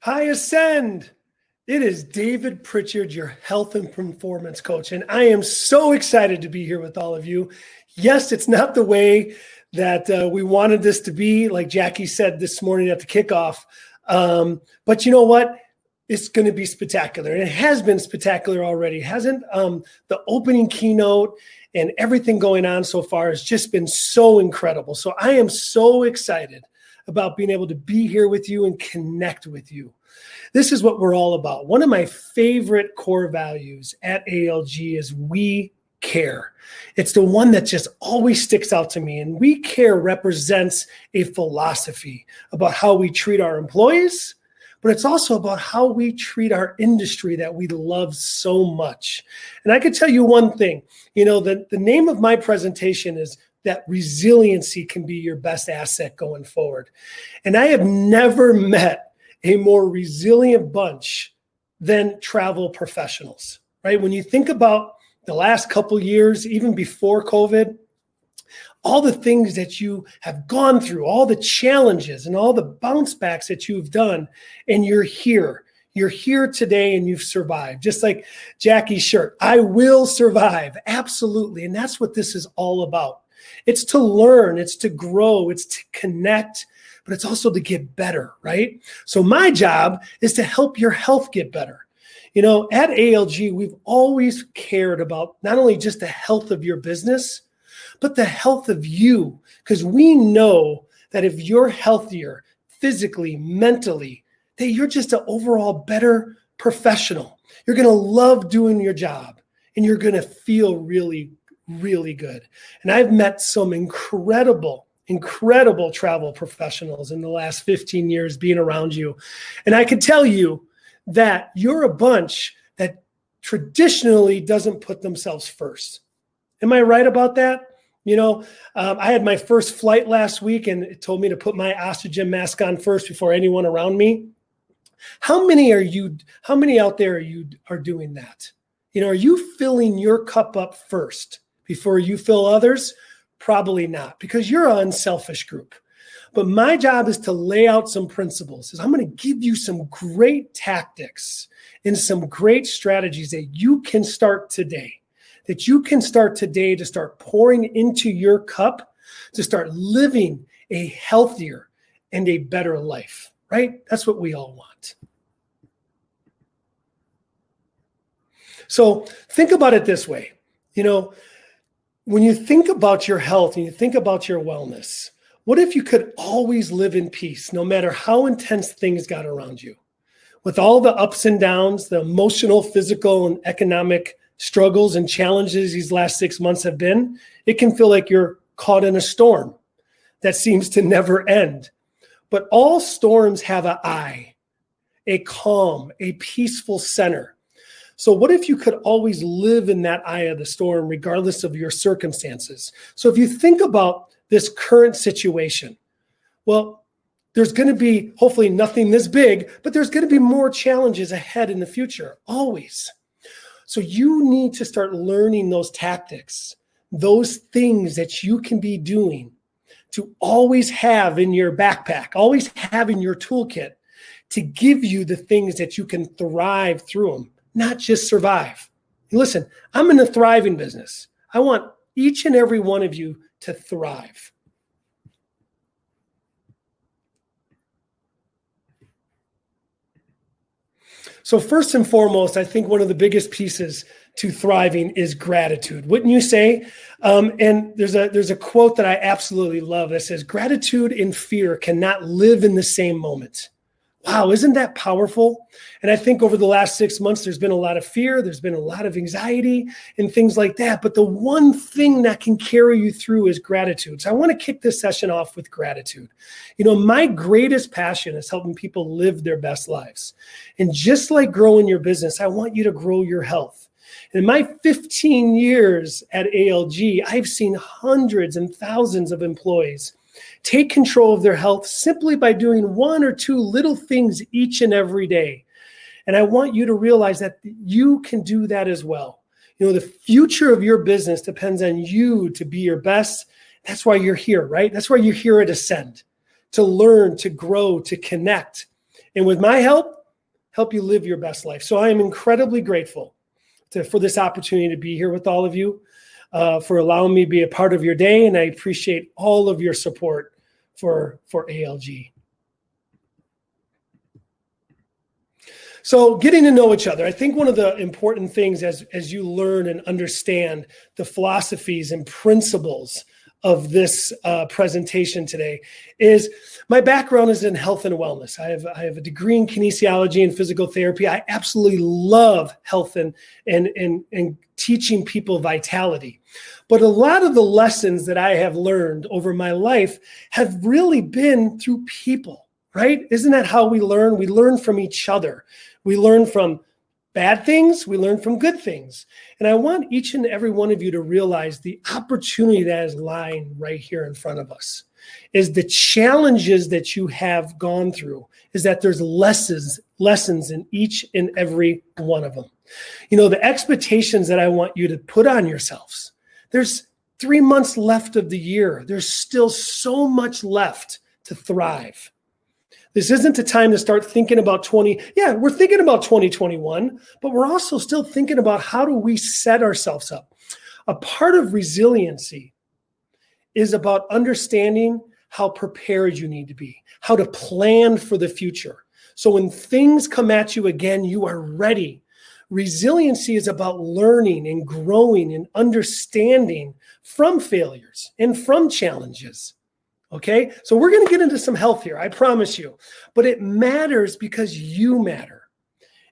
Hi, Ascend. It is David Pritchard, your health and performance coach, and I am so excited to be here with all of you. Yes, it's not the way that we wanted this to be, like Jackie said this morning at the kickoff. But you know what? It's going to be spectacular. And it has been spectacular already, hasn't? The opening keynote and everything going on so far has just been so incredible. So I am so excited about being able to be here with you and connect with you. This is what we're all about. One of my favorite core values at ALG is we care. It's the one that just always sticks out to me. And we care represents a philosophy about how we treat our employees, but it's also about how we treat our industry that we love so much. And I can tell you one thing, the name of my presentation is that resiliency can be your best asset going forward. And I have never met a more resilient bunch than travel professionals, right? When you think about the last couple years, even before COVID, all the things that you have gone through, all the challenges and all the bounce backs that you've done, and you're here. You're here today and you've survived. Just like Jackie's shirt, I will survive. Absolutely. And that's what this is all about. It's to learn, it's to grow, it's to connect, but it's also to get better, right? So my job is to help your health get better. At ALG, we've always cared about not only just the health of your business, but the health of you, because we know that if you're healthier physically, mentally, that you're just an overall better professional. You're going to love doing your job and you're going to feel really good. And I've met some incredible travel professionals in the last 15 years being around you. And I can tell you that you're a bunch that traditionally doesn't put themselves first. Am I right about that? I had my first flight last week and it told me to put my oxygen mask on first before anyone around me. How many out there are doing that? Are you filling your cup up first before you fill others? Probably not, because you're an unselfish group. But my job is to lay out some principles. I'm going to give you some great tactics and some great strategies that you can start today. To start pouring into your cup, to start living a healthier and a better life, right? That's what we all want. So think about it this way. When you think about your health and you think about your wellness, what if you could always live in peace, no matter how intense things got around you? With all the ups and downs, the emotional, physical, and economic struggles and challenges these last 6 months have been, it can feel like you're caught in a storm that seems to never end. But all storms have an eye, a calm, a peaceful center. So what if you could always live in that eye of the storm, regardless of your circumstances? So if you think about this current situation, well, there's going to be hopefully nothing this big, but there's going to be more challenges ahead in the future, always. So you need to start learning those tactics, those things that you can be doing to always have in your backpack, always have in your toolkit to give you the things that you can thrive through them, not just survive. Listen, I'm in the thriving business. I want each and every one of you to thrive. So first and foremost, I think one of the biggest pieces to thriving is gratitude. Wouldn't you say? And there's a quote that I absolutely love that says, gratitude and fear cannot live in the same moment. Wow, isn't that powerful? And I think over the last 6 months, there's been a lot of fear, there's been a lot of anxiety and things like that. But the one thing that can carry you through is gratitude. So I want to kick this session off with gratitude. My greatest passion is helping people live their best lives. And just like growing your business, I want you to grow your health. In my 15 years at ALG, I've seen hundreds and thousands of employees take control of their health simply by doing one or two little things each and every day. And I want you to realize that you can do that as well. The future of your business depends on you to be your best. That's why you're here, right? That's why you're here at Ascend, to learn, to grow, to connect. And with my help, help you live your best life. So I am incredibly grateful for this opportunity to be here with all of you, for allowing me to be a part of your day. And I appreciate all of your support for ALG. So getting to know each other, I think one of the important things as you learn and understand the philosophies and principles of this presentation today is my background is in health and wellness. I have a degree in kinesiology and physical therapy. I absolutely love health and teaching people vitality. But a lot of the lessons that I have learned over my life have really been through people, right? Isn't that how we learn? We learn from each other. We learn from bad things, we learn from good things. And I want each and every one of you to realize the opportunity that is lying right here in front of us is the challenges that you have gone through, is that there's lessons in each and every one of them. You know, the expectations that I want you to put on yourselves, there's 3 months left of the year. There's still so much left to thrive. This isn't a time to start thinking about we're thinking about 2021, but we're also still thinking about how do we set ourselves up. A part of resiliency is about understanding how prepared you need to be, how to plan for the future. So when things come at you again, you are ready. Resiliency is about learning and growing and understanding from failures and from challenges. Okay, so we're going to get into some health here, I promise you. But it matters because you matter.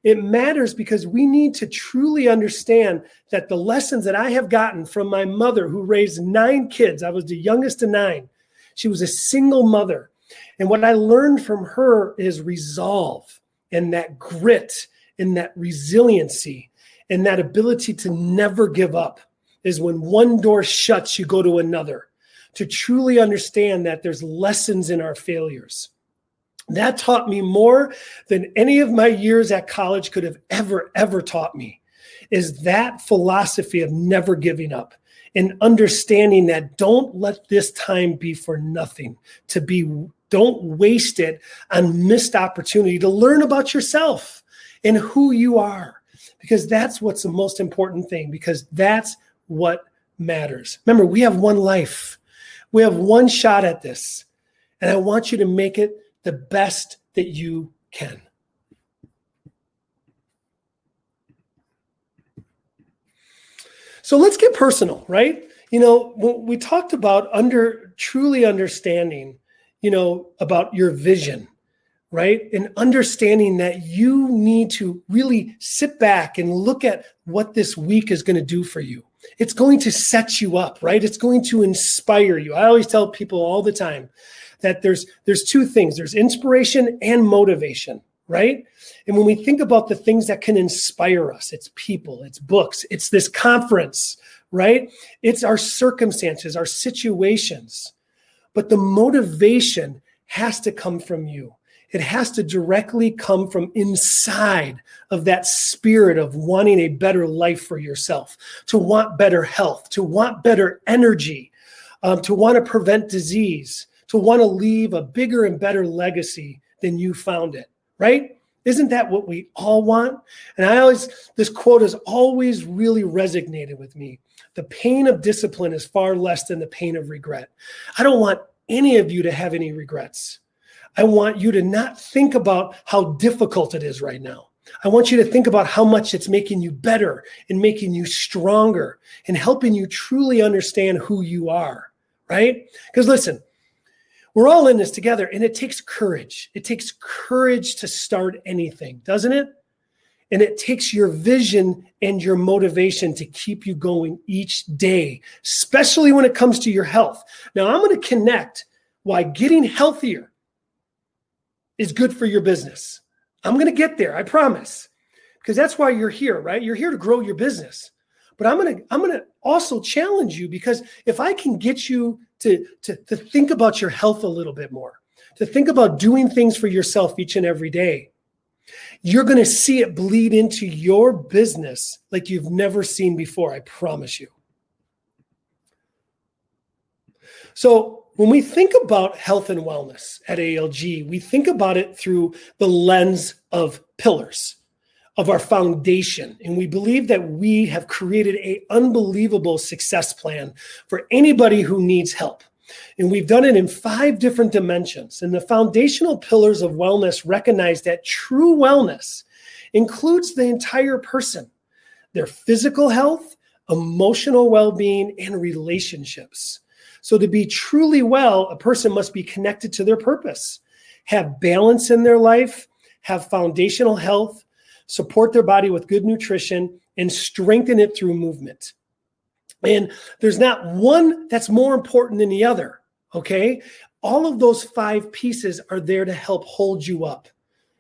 It matters because we need to truly understand that the lessons that I have gotten from my mother, who raised 9 kids, I was the youngest of 9. She was a single mother. And what I learned from her is resolve and that grit and that resiliency and that ability to never give up is when one door shuts, you go to another. To truly understand that there's lessons in our failures. That taught me more than any of my years at college could have ever taught me, is that philosophy of never giving up and understanding that don't let this time be for nothing, don't waste it on missed opportunity to learn about yourself and who you are, because that's what's the most important thing, because that's what matters. Remember, we have one life. We have one shot at this, and I want you to make it the best that you can. So let's get personal, right? You know, when we talked about truly understanding, you know, about your vision, right? And understanding that you need to really sit back and look at what this week is going to do for you. It's going to set you up, right? It's going to inspire you. I always tell people all the time that there's 2 things. There's inspiration and motivation, right? And when we think about the things that can inspire us, it's people, it's books, it's this conference, right? It's our circumstances, our situations. But the motivation has to come from you. It has to directly come from inside of that spirit of wanting a better life for yourself, to want better health, to want better energy, to want to prevent disease, to want to leave a bigger and better legacy than you found it, right? Isn't that what we all want? And this quote has always really resonated with me. The pain of discipline is far less than the pain of regret. I don't want any of you to have any regrets. I want you to not think about how difficult it is right now. I want you to think about how much it's making you better and making you stronger and helping you truly understand who you are, right? Because listen, we're all in this together, and it takes courage. It takes courage to start anything, doesn't it? And it takes your vision and your motivation to keep you going each day, especially when it comes to your health. Now, I'm going to connect why getting healthier is good for your business. I'm going to get there, I promise, because that's why you're here, right? You're here to grow your business. But I'm going to also challenge you, because if I can get you to think about your health a little bit more, to think about doing things for yourself each and every day, you're going to see it bleed into your business like you've never seen before, I promise you. So when we think about health and wellness at ALG, we think about it through the lens of pillars, of our foundation. And we believe that we have created an unbelievable success plan for anybody who needs help. And we've done it in 5 different dimensions. And the foundational pillars of wellness recognize that true wellness includes the entire person, their physical health, emotional well-being, and relationships. So to be truly well, a person must be connected to their purpose, have balance in their life, have foundational health, support their body with good nutrition, and strengthen it through movement. And there's not one that's more important than the other, okay? All of those 5 pieces are there to help hold you up,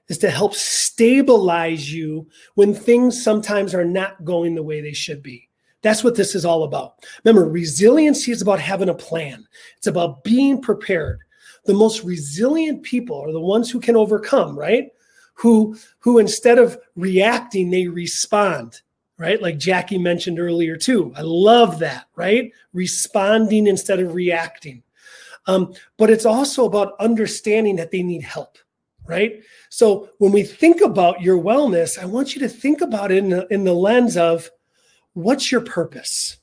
is to help stabilize you when things sometimes are not going the way they should be. That's what this is all about. Remember, resiliency is about having a plan. It's about being prepared. The most resilient people are the ones who can overcome, right? Who instead of reacting, they respond, right? Like Jackie mentioned earlier too. I love that, right? Responding instead of reacting. But it's also about understanding that they need help, right? So when we think about your wellness, I want you to think about it in the lens of, what's your purpose,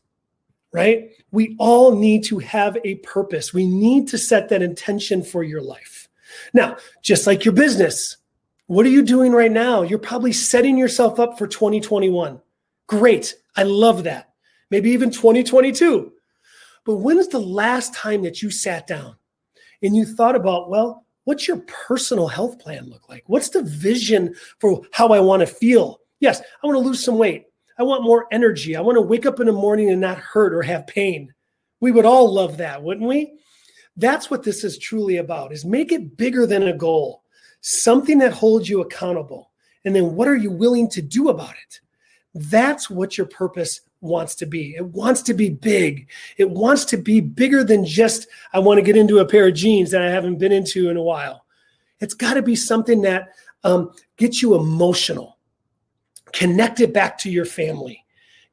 right? We all need to have a purpose. We need to set that intention for your life. Now, just like your business, what are you doing right now? You're probably setting yourself up for 2021. Great. I love that. Maybe even 2022. But when is the last time that you sat down and you thought about, well, what's your personal health plan look like? What's the vision for how I want to feel? Yes, I want to lose some weight. I want more energy. I want to wake up in the morning and not hurt or have pain. We would all love that, wouldn't we? That's what this is truly about, is make it bigger than a goal, something that holds you accountable. And then what are you willing to do about it? That's what your purpose wants to be. It wants to be big. It wants to be bigger than just, I want to get into a pair of jeans that I haven't been into in a while. It's got to be something that gets you emotional. Connect it back to your family.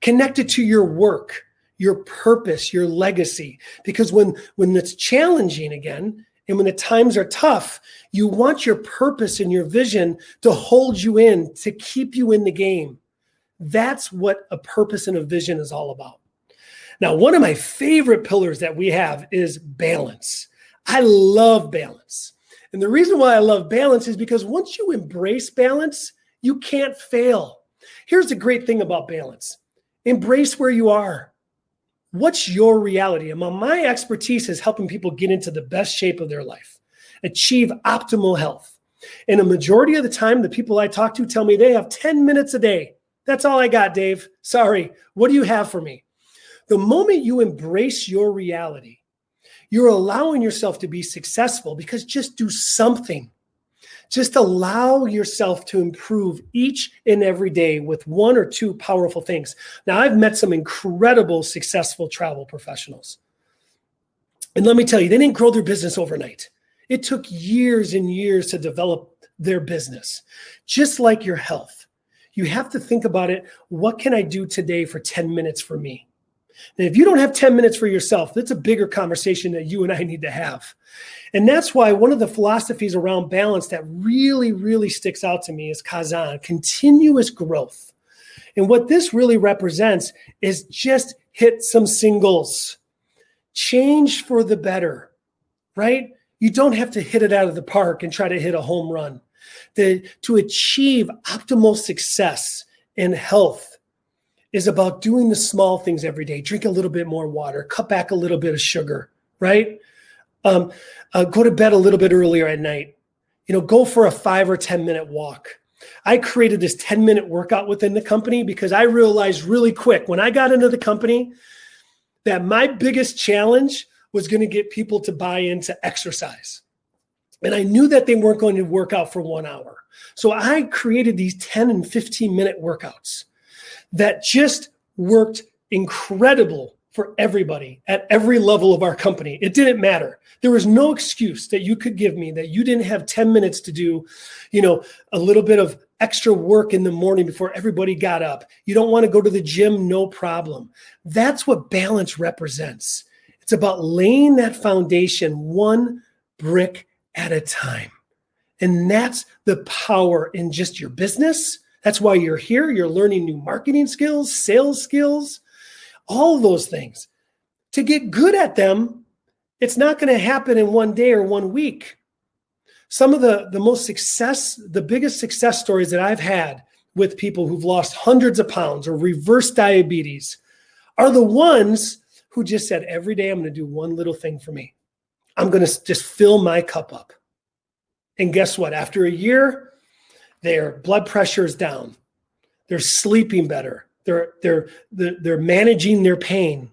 Connect it to your work, your purpose, your legacy. Because when it's challenging again, and when the times are tough, you want your purpose and your vision to hold you in, to keep you in the game. That's what a purpose and a vision is all about. Now, one of my favorite pillars that we have is balance. I love balance. And the reason why I love balance is because once you embrace balance, you can't fail. Here's the great thing about balance. Embrace where you are. What's your reality? And my expertise is helping people get into the best shape of their life, achieve optimal health. And a majority of the time, the people I talk to tell me they have 10 minutes a day. That's all I got, Dave. Sorry. What do you have for me? The moment you embrace your reality, you're allowing yourself to be successful, because just do something. Just allow yourself to improve each and every day with 1 or 2 powerful things. Now, I've met some incredible, successful travel professionals. And let me tell you, they didn't grow their business overnight. It took years and years to develop their business. Just like your health, you have to think about it. What can I do today for 10 minutes for me? And if you don't have 10 minutes for yourself, that's a bigger conversation that you and I need to have. And that's why one of the philosophies around balance that really, really sticks out to me is Kaizen, continuous growth. And what this really represents is just hit some singles, change for the better, right? You don't have to hit it out of the park and try to hit a home run. To achieve optimal success and health is about doing the small things every day. Drink a little bit more water, cut back a little bit of sugar, right? Go to bed a little bit earlier at night. Go for a 5 or 10 minute walk. I created this 10-minute workout within the company because I realized really quick when I got into the company that my biggest challenge was going to get people to buy into exercise. And I knew that they weren't going to work out for 1 hour. So I created these 10 and 15-minute workouts that just worked incredible for everybody at every level of our company. It didn't matter. There was no excuse that you could give me that you didn't have 10 minutes to do, a little bit of extra work in the morning before everybody got up. You don't want to go to the gym, no problem. That's what balance represents. It's about laying that foundation one brick at a time. And that's the power in just your business. That's why you're here. You're learning new marketing skills, sales skills, all those things. To get good at them, it's not going to happen in one day or 1 week. Some of the biggest success stories that I've had with people who've lost hundreds of pounds or reversed diabetes are the ones who just said, every day I'm going to do one little thing for me. I'm going to just fill my cup up. And guess what? After a year, their blood pressure is down. They're sleeping better. They're managing their pain.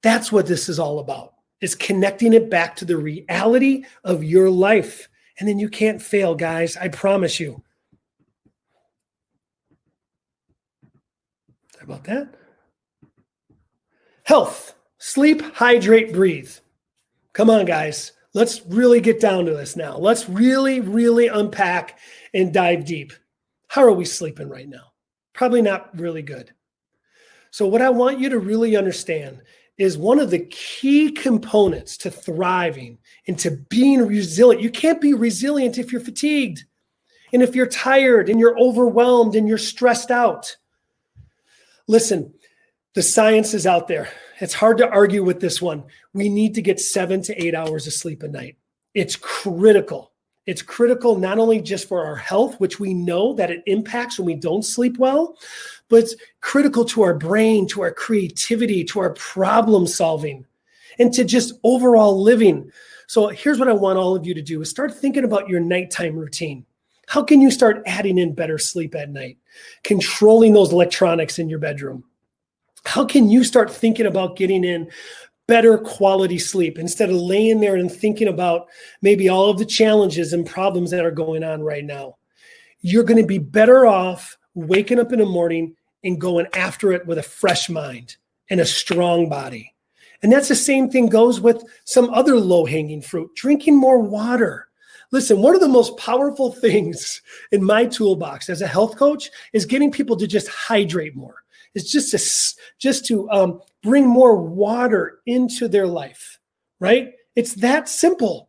That's what this is all about, is connecting it back to the reality of your life. And then you can't fail, guys. I promise you. Sorry about that. Health, sleep, hydrate, breathe. Come on, guys. Let's really get down to this now. Let's really, really unpack and dive deep. How are we sleeping right now? Probably not really good. So what I want you to really understand is one of the key components to thriving and to being resilient. You can't be resilient if you're fatigued and if you're tired and you're overwhelmed and you're stressed out. Listen, the science is out there. It's hard to argue with this one. We need to get 7 to 8 hours of sleep a night. It's critical. It's critical not only just for our health, which we know that it impacts when we don't sleep well, but it's critical to our brain, to our creativity, to our problem solving, and to just overall living. So here's what I want all of you to do is start thinking about your nighttime routine. How can you start adding in better sleep at night? Controlling those electronics in your bedroom. How can you start thinking about getting in better quality sleep instead of laying there and thinking about maybe all of the challenges and problems that are going on right now? You're going to be better off waking up in the morning and going after it with a fresh mind and a strong body. And that's the same thing goes with some other low-hanging fruit, drinking more water. Listen, one of the most powerful things in my toolbox as a health coach is getting people to just hydrate more. It's just to bring more water into their life, right? It's that simple.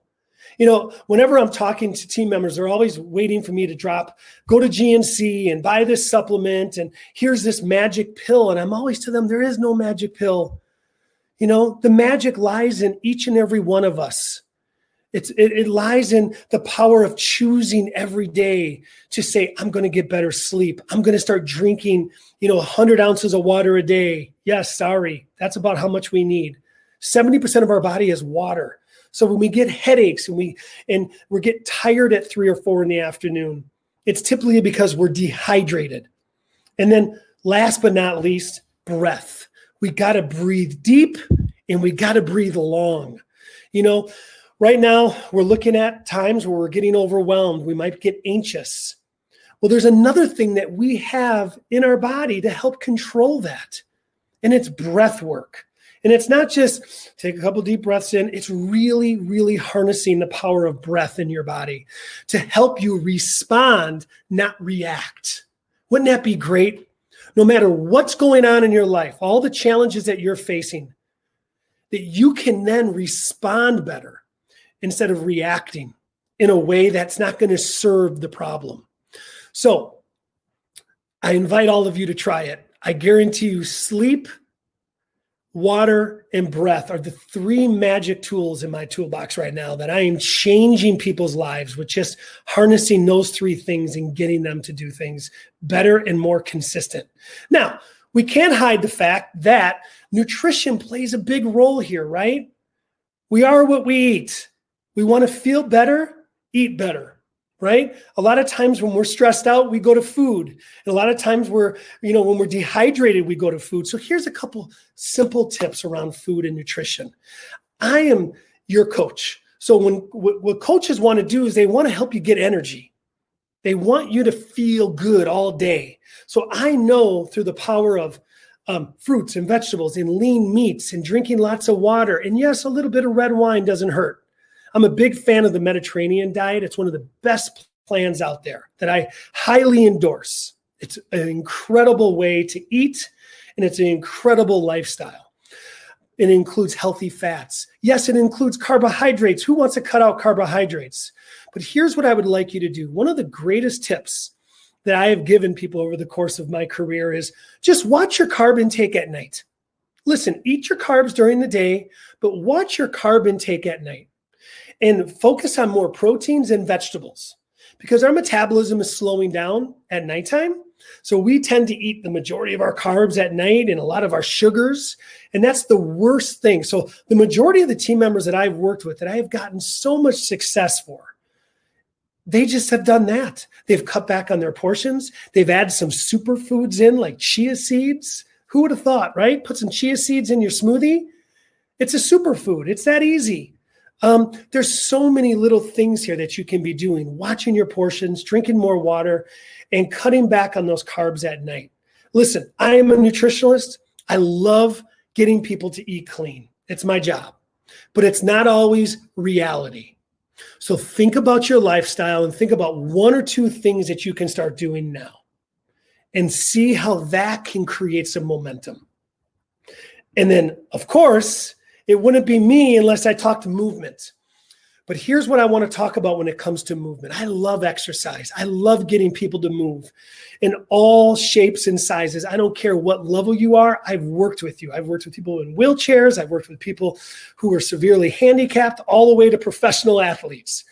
You know, whenever I'm talking to team members, they're always waiting for me to go to GNC and buy this supplement, and here's this magic pill. And I'm always to them, there is no magic pill. You know, the magic lies in each and every one of us. It lies in the power of choosing every day to say, I'm going to get better sleep. I'm going to start drinking, 100 ounces of water a day. Yes, sorry. That's about how much we need. 70% of our body is water. So when we get headaches and we get tired at 3 or 4 in the afternoon, it's typically because we're dehydrated. And then last but not least, breath. We got to breathe deep and we got to breathe long. Right now, we're looking at times where we're getting overwhelmed. We might get anxious. Well, there's another thing that we have in our body to help control that, and it's breath work. And it's not just take a couple deep breaths in. It's really, really harnessing the power of breath in your body to help you respond, not react. Wouldn't that be great? No matter what's going on in your life, all the challenges that you're facing, that you can then respond better instead of reacting in a way that's not going to serve the problem. So I invite all of you to try it. I guarantee you sleep, water, and breath are the 3 magic tools in my toolbox right now that I am changing people's lives with just harnessing those 3 things and getting them to do things better and more consistent. Now, we can't hide the fact that nutrition plays a big role here, right? We are what we eat. We want to feel better, eat better, right? A lot of times when we're stressed out, we go to food. And a lot of times when we're dehydrated, we go to food. So here's a couple simple tips around food and nutrition. I am your coach. So what coaches want to do is they want to help you get energy. They want you to feel good all day. So I know through the power of fruits and vegetables and lean meats and drinking lots of water. And yes, a little bit of red wine doesn't hurt. I'm a big fan of the Mediterranean diet. It's one of the best plans out there that I highly endorse. It's an incredible way to eat, and it's an incredible lifestyle. it includes healthy fats. Yes, it includes carbohydrates. Who wants to cut out carbohydrates? But here's what I would like you to do. One of the greatest tips that I have given people over the course of my career is just watch your carb intake at night. Listen, eat your carbs during the day, but watch your carb intake at night and focus on more proteins and vegetables because our metabolism is slowing down at nighttime. So we tend to eat the majority of our carbs at night and a lot of our sugars, and that's the worst thing. So the majority of the team members that I've worked with that I have gotten so much success for, they just have done that. They've cut back on their portions. They've added some superfoods in like chia seeds. Who would have thought, right? Put some chia seeds in your smoothie. It's a superfood. It's that easy. There's so many little things here that you can be doing, watching your portions, drinking more water, and cutting back on those carbs at night. Listen, I am a nutritionalist. I love getting people to eat clean. It's my job, but it's not always reality. So think about your lifestyle and think about one or two things that you can start doing now and see how that can create some momentum. And then, of course, it wouldn't be me unless I talked movement. But here's what I want to talk about when it comes to movement. I love exercise. I love getting people to move in all shapes and sizes. I don't care what level you are. I've worked with you. I've worked with people in wheelchairs. I've worked with people who are severely handicapped all the way to professional athletes.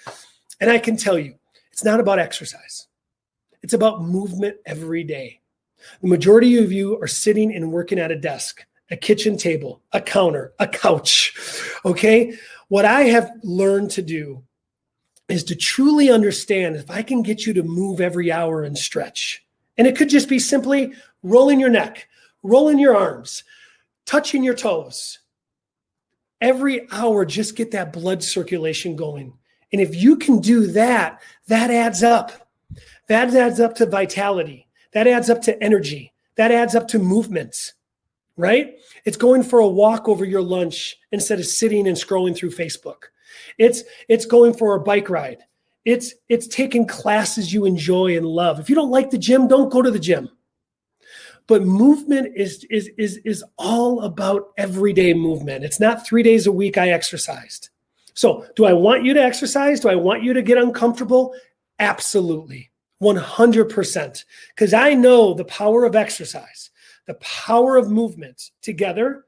And I can tell you, it's not about exercise. It's about movement every day. The majority of you are sitting and working at a desk, a kitchen table, a counter, a couch, okay? What I have learned to do is to truly understand if I can get you to move every hour and stretch. And it could just be simply rolling your neck, rolling your arms, touching your toes. Every hour, just get that blood circulation going. And if you can do that, that adds up. That adds up to vitality. That adds up to energy. That adds up to movement. Right? It's going for a walk over your lunch instead of sitting and scrolling through Facebook. It's going for a bike ride. It's taking classes you enjoy and love. If you don't like the gym, don't go to the gym. But movement is all about everyday movement. It's not 3 days a week I exercised. So do I want you to exercise? Do I want you to get uncomfortable? Absolutely. 100%. Because I know the power of exercise. The power of movement together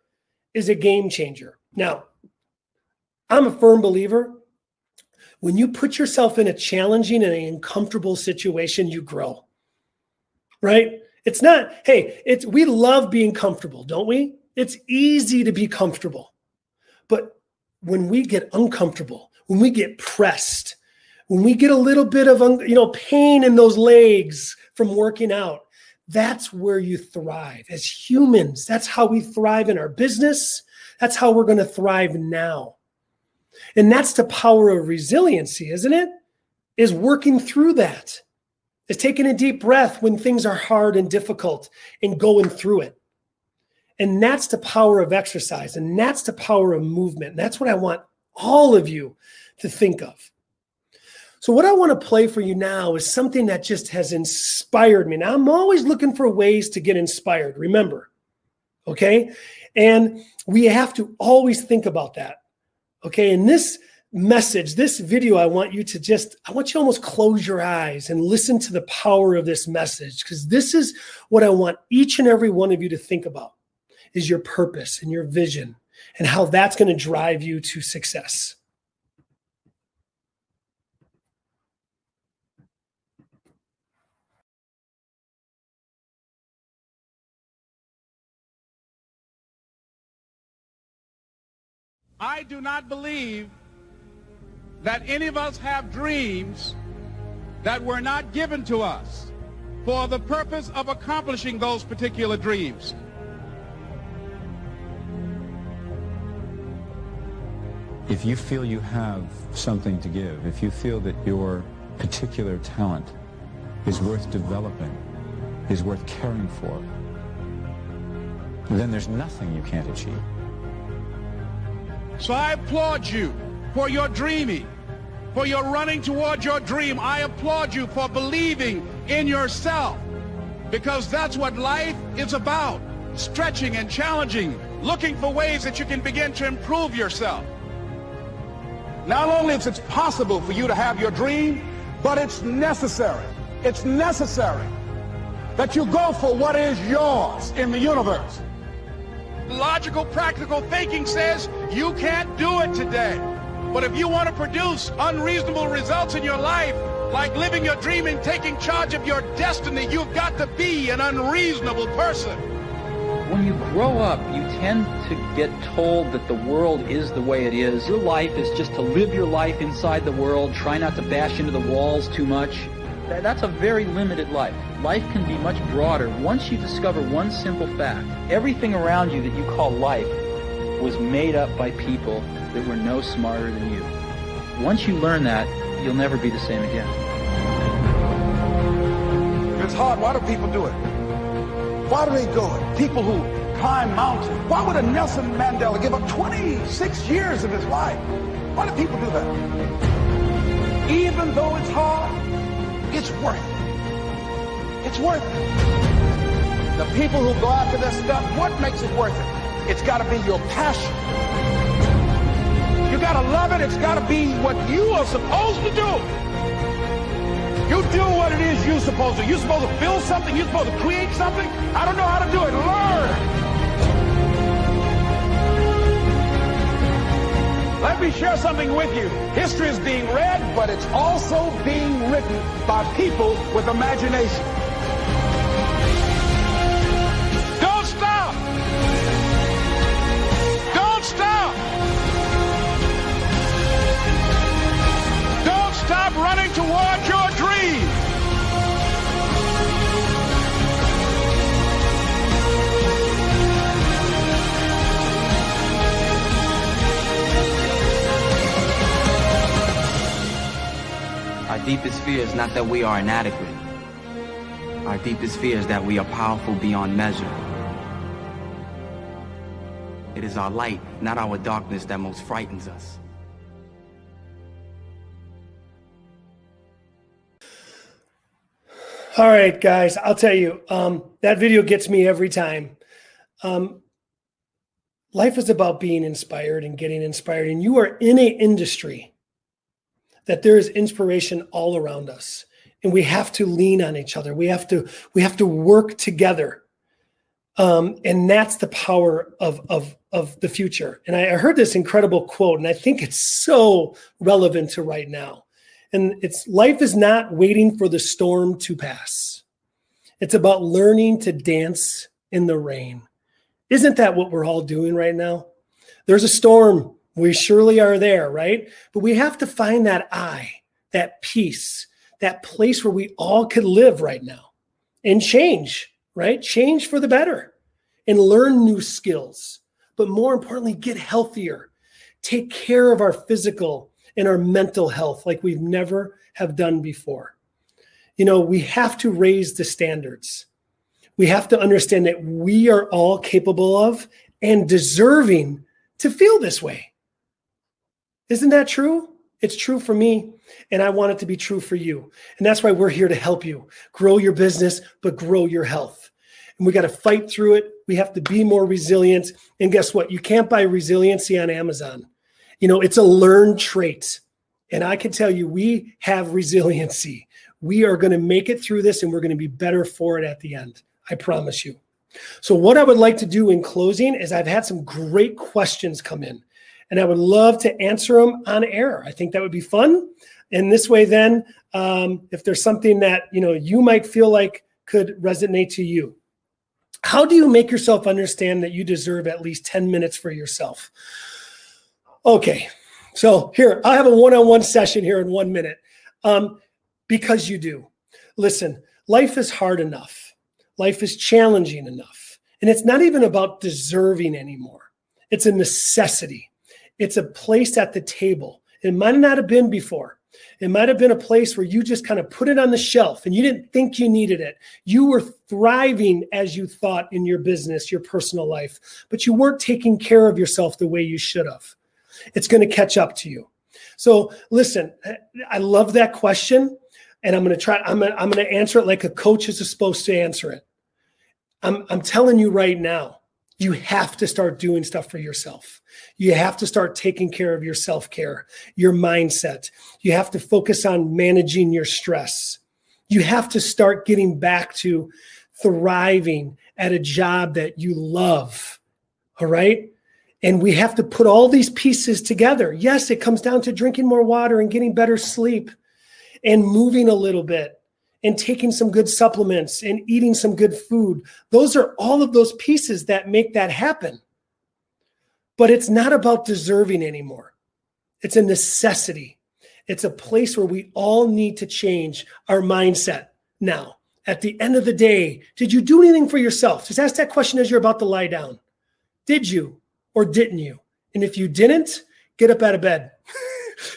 is a game changer. Now, I'm a firm believer. When you put yourself in a challenging and an uncomfortable situation, you grow, right? It's not, hey, we love being comfortable, don't we? It's easy to be comfortable. But when we get uncomfortable, when we get pressed, when we get a little bit of pain in those legs from working out, that's where you thrive as humans. That's how we thrive in our business. That's how we're going to thrive now. And that's the power of resiliency, isn't it? Is working through that. Is taking a deep breath when things are hard and difficult and going through it. And that's the power of exercise. And that's the power of movement. And that's what I want all of you to think of. So what I want to play for you now is something that just has inspired me. Now, I'm always looking for ways to get inspired, remember, okay? And we have to always think about that, okay? In this message, this video, I want you to almost close your eyes and listen to the power of this message, because this is what I want each and every one of you to think about, is your purpose and your vision and how that's going to drive you to success. I do not believe that any of us have dreams that were not given to us for the purpose of accomplishing those particular dreams. If you feel you have something to give, if you feel that your particular talent is worth developing, is worth caring for, then there's nothing you can't achieve. So I applaud you for your dreaming, for your running toward your dream. I applaud you for believing in yourself, because that's what life is about, stretching and challenging looking for ways that you can begin to improve yourself. Not only is it possible for you to have your dream, but it's necessary. It's necessary that you go for what is yours in the universe. Logical, practical thinking says you can't do it today. But if you want to produce unreasonable results in your life, like living your dream and taking charge of your destiny, you've got to be an unreasonable person. When you grow up, you tend to get told that the world is the way it is. Your life is just to live your life inside the world, try not to bash into the walls too much. That's a very limited life. Life can be much broader once you discover one simple fact. Everything around you that you call life was made up by people that were no smarter than you. Once you learn that, you'll never be the same again. If it's hard, why do people do it? Why do they do it? People who climb mountains. Why would a Nelson Mandela give up 26 years of his life? Why do people do that? Even though it's hard, it's worth it. It's worth it. The people who go after that stuff, what makes it worth it? It's got to be your passion. You got to love it. It's got to be what you are supposed to do. You do what it is you're supposed to. You're supposed to build something. You're supposed to create something. I don't know how to do it. Learn. Let me share something with you. History is being read, but it's also being written by people with imagination. Don't stop. Don't stop. Don't stop running toward your dream. Our deepest fear is not that we are inadequate. Our deepest fear is that we are powerful beyond measure. It is our light, not our darkness, that most frightens us. All right, guys, I'll tell you, that video gets me every time. Life is about being inspired and getting inspired, and you are in an industry that there is inspiration all around us, and we have to lean on each other. We have to work together. And that's the power of the future. And I heard this incredible quote, and I think it's so relevant to right now. And it's, life is not waiting for the storm to pass. It's about learning to dance in the rain. Isn't that what we're all doing right now? There's a storm. We surely are there, right? But we have to find that that peace, that place where we all could live right now and change, right? Change for the better and learn new skills. But more importantly, get healthier, take care of our physical and our mental health like we've never have done before. You know, we have to raise the standards. We have to understand that we are all capable of and deserving to feel this way. Isn't that true? It's true for me, and I want it to be true for you. And that's why we're here to help you grow your business, but grow your health. And we got to fight through it. We have to be more resilient. And guess what? You can't buy resiliency on Amazon. You know, it's a learned trait. And I can tell you, we have resiliency. We are going to make it through this, and we're going to be better for it at the end. I promise you. So what I would like to do in closing is, I've had some great questions come in, and I would love to answer them on air. I think that would be fun. And this way then, if there's something that, you know, you might feel like could resonate to you. How do you make yourself understand that you deserve at least 10 minutes for yourself? Okay, so here, I'll have a one-on-one session here in 1 minute. Because you do. Listen, life is hard enough. Life is challenging enough. And it's not even about deserving anymore. It's a necessity. It's a place at the table. It might not have been before. It might have been a place where you just kind of put it on the shelf and you didn't think you needed it. You were thriving as you thought in your business, your personal life, but you weren't taking care of yourself the way you should have. It's going to catch up to you. So listen, I love that question, and I'm going to answer it like a coach is supposed to answer it. I'm telling you right now, You have to start doing stuff for yourself. You have to start taking care of your self-care, your mindset. You have to focus on managing your stress. You have to start getting back to thriving at a job that you love. All right. And we have to put all these pieces together. Yes, it comes down to drinking more water and getting better sleep and moving a little bit and taking some good supplements and eating some good food. Those are all of those pieces that make that happen. But it's not about deserving anymore. It's a necessity. It's a place where we all need to change our mindset now. At the end of the day, did you do anything for yourself? Just ask that question as you're about to lie down. Did you or didn't you? And if you didn't, get up out of bed.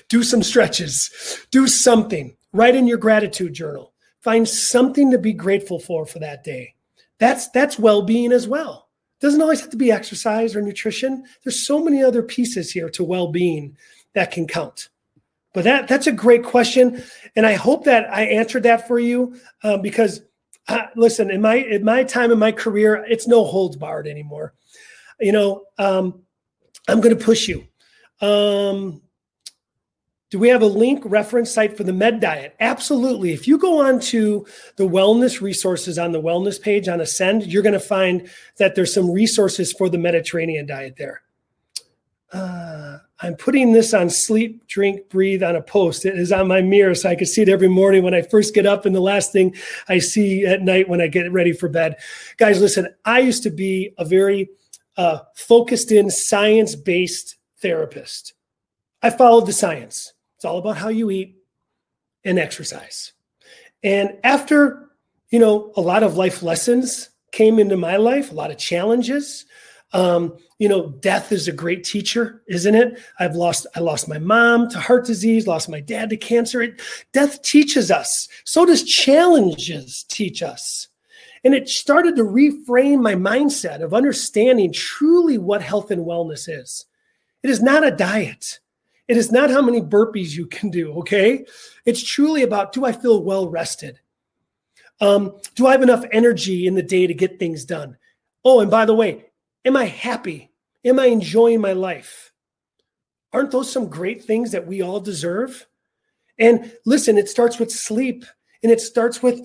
Do some stretches. Do something. Write in your gratitude journal. Find something to be grateful for that day. That's well-being as well. Doesn't always have to be exercise or nutrition. There's so many other pieces here to well-being that can count. But that's a great question, and I hope that I answered that for you. Because listen, in my time in my career, it's no holds barred anymore. You know, I'm going to push you. Do we have a link reference site for the Med Diet? Absolutely. If you go on to the wellness resources on the wellness page on Ascend, you're going to find that there's some resources for the Mediterranean diet there. I'm putting this on Sleep, Drink, Breathe on a post. It is on my mirror, so I can see it every morning when I first get up and the last thing I see at night when I get ready for bed. Guys, listen, I used to be a very focused in science-based therapist. I followed the science. It's all about how you eat and exercise. And after, a lot of life lessons came into my life, a lot of challenges. Death is a great teacher, isn't it? I lost my mom to heart disease, lost my dad to cancer. Death teaches us. So does challenges teach us. And it started to reframe my mindset of understanding truly what health and wellness is. It is not a diet. It is not how many burpees you can do, okay? It's truly about, do I feel well rested? Do I have enough energy in the day to get things done? Oh, and by the way, am I happy? Am I enjoying my life? Aren't those some great things that we all deserve? And listen, it starts with sleep, and it starts with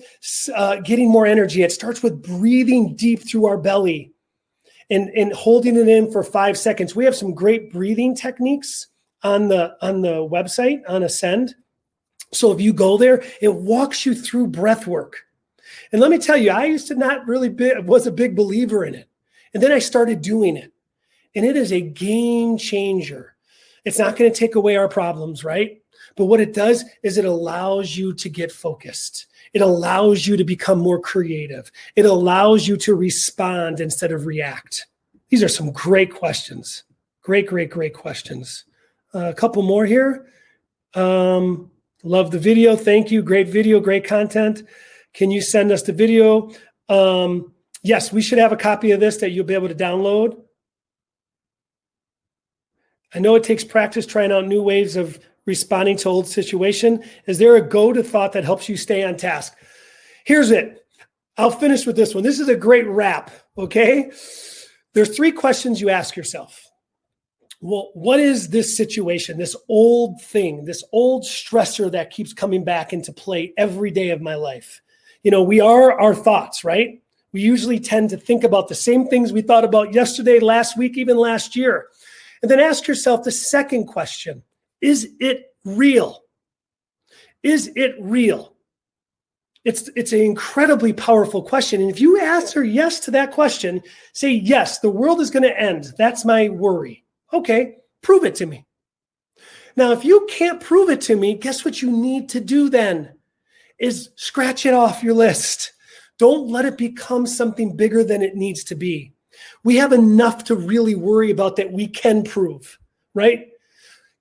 getting more energy. It starts with breathing deep through our belly and holding it in for 5 seconds. We have some great breathing techniques on the website, on Ascend. So if you go there, it walks you through breath work. And let me tell you, I used to not really was a big believer in it. And then I started doing it. And it is a game changer. It's not going to take away our problems, right? But what it does is it allows you to get focused. It allows you to become more creative. It allows you to respond instead of react. These are some great questions. Great questions. A couple more here. Love the video. Thank you. Great video, great content. Can you send us the video? Yes, we should have a copy of this that you'll be able to download. I know it takes practice trying out new ways of responding to old situation. Is there a go-to thought that helps you stay on task? Here's it. I'll finish with this one. This is a great wrap, okay? There's 3 questions you ask yourself. Well, what is this situation, this old thing, this old stressor that keeps coming back into play every day of my life? We are our thoughts, right? We usually tend to think about the same things we thought about yesterday, last week, even last year. And then ask yourself the second question, is it real? Is it real? It's an incredibly powerful question. And if you answer yes to that question, say, yes, the world is going to end. That's my worry. Okay, prove it to me. Now, if you can't prove it to me, guess what you need to do then is scratch it off your list. Don't let it become something bigger than it needs to be. We have enough to really worry about that we can prove, right?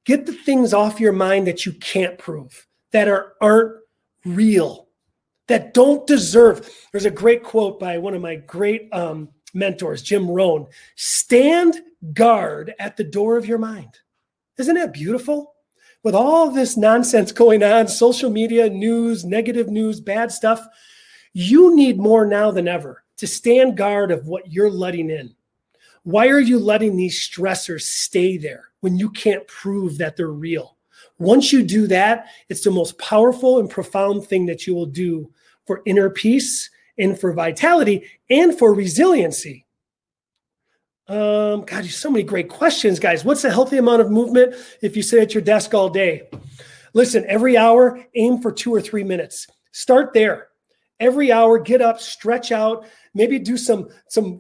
Get the things off your mind that you can't prove, that aren't real, that don't deserve. There's a great quote by one of my great mentors, Jim Rohn. Stand guard at the door of your mind. Isn't that beautiful? With all this nonsense going on, social media, news, negative news, bad stuff, you need more now than ever to stand guard of what you're letting in. Why are you letting these stressors stay there when you can't prove that they're real? Once you do that, it's the most powerful and profound thing that you will do for inner peace and for vitality and for resiliency. God, there's so many great questions, guys. What's a healthy amount of movement if you sit at your desk all day? Listen, every hour, aim for 2 or 3 minutes. Start there. Every hour, get up, stretch out, maybe do some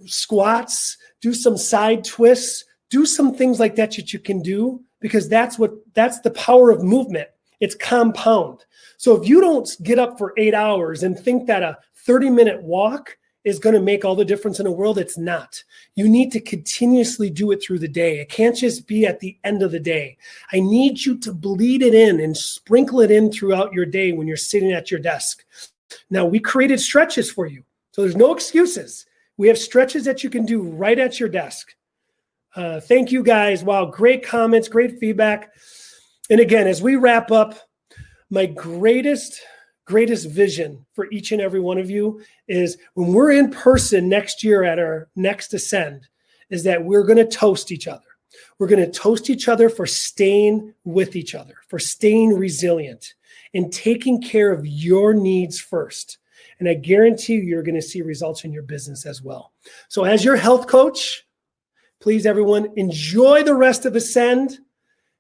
squats, do some side twists, do some things like that you can do, because that's the power of movement. It's compound. So if you don't get up for 8 hours and think that a 30-minute walk is going to make all the difference in the world, it's not. You need to continuously do it through the day. It can't just be at the end of the day. I need you to bleed it in and sprinkle it in throughout your day when you're sitting at your desk. Now, we created stretches for you, so there's no excuses. We have stretches that you can do right at your desk. Thank you, guys. Wow, great comments, great feedback. And again, as we wrap up, my greatest vision for each and every one of you is when we're in person next year at our next Ascend, is that we're going to toast each other. We're going to toast each other for staying with each other, for staying resilient and taking care of your needs first. And I guarantee you're going to see results in your business as well. So as your health coach, please, everyone, enjoy the rest of Ascend.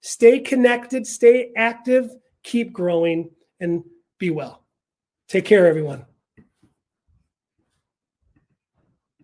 Stay connected, stay active, keep growing, and be well. Take care, everyone.